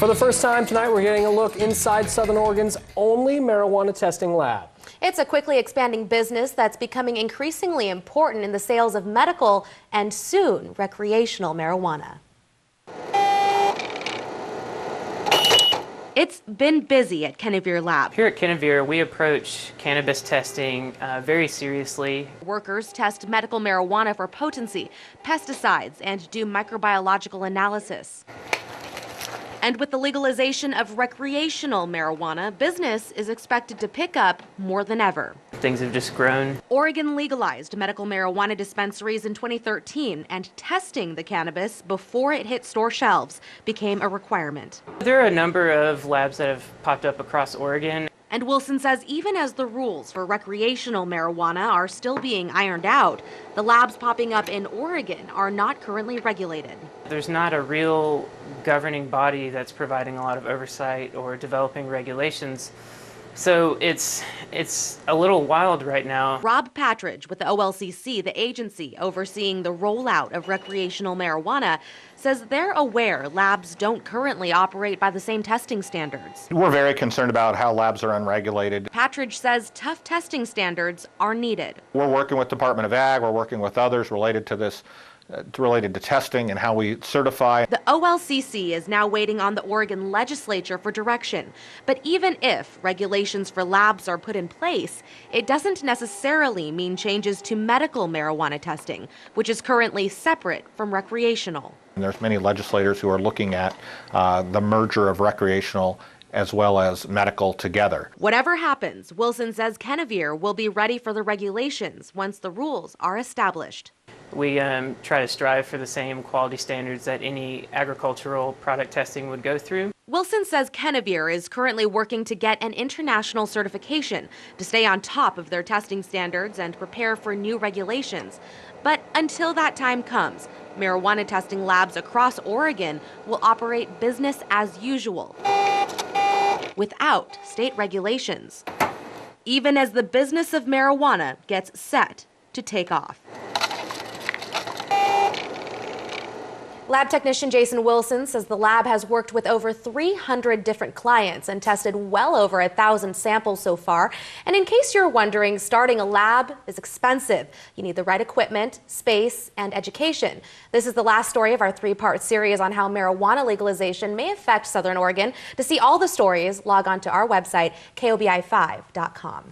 For the first time tonight, we're getting a look inside Southern Oregon's only marijuana testing lab. It's a quickly expanding business that's becoming increasingly important in the sales of medical and soon recreational marijuana. It's been busy at Kenneveer Lab. Here at Kenneveer, we approach cannabis testing very seriously. Workers test medical marijuana for potency, pesticides, and do microbiological analysis. And with the legalization of recreational marijuana, business is expected to pick up more than ever. Things have just grown. Oregon legalized medical marijuana dispensaries in 2013, and testing the cannabis before it hit store shelves became a requirement. There are a number of labs that have popped up across Oregon. And Wilson says even as the rules for recreational marijuana are still being ironed out, the labs popping up in Oregon are not currently regulated. There's not a real governing body that's providing a lot of oversight or developing regulations. So it's a little wild right now. Rob Patridge with the OLCC, the agency overseeing the rollout of recreational marijuana, says they're aware labs don't currently operate by the same testing standards. We're very concerned about how labs are unregulated. Patridge says tough testing standards are needed. We're working with Department of Ag, we're working with others related to this, related to testing and how we certify. The OLCC is now waiting on the Oregon legislature for direction. But even if regulations for labs are put in place, it doesn't necessarily mean changes to medical marijuana testing, which is currently separate from recreational. And there's many legislators who are looking at the merger of recreational as well as medical together. Whatever happens, Wilson says Kenneveer will be ready for the regulations once the rules are established. We try to strive for the same quality standards that any agricultural product testing would go through. Wilson says Kenneveer is currently working to get an international certification to stay on top of their testing standards and prepare for new regulations. But until that time comes, marijuana testing labs across Oregon will operate business as usual, without state regulations, even as the business of marijuana gets set to take off. Lab technician Jason Wilson says the lab has worked with over 300 different clients and tested well over 1,000 samples so far. And in case you're wondering, starting a lab is expensive. You need the right equipment, space, and education. This is the last story of our three-part series on how marijuana legalization may affect Southern Oregon. To see all the stories, log on to our website, KOBI5.com.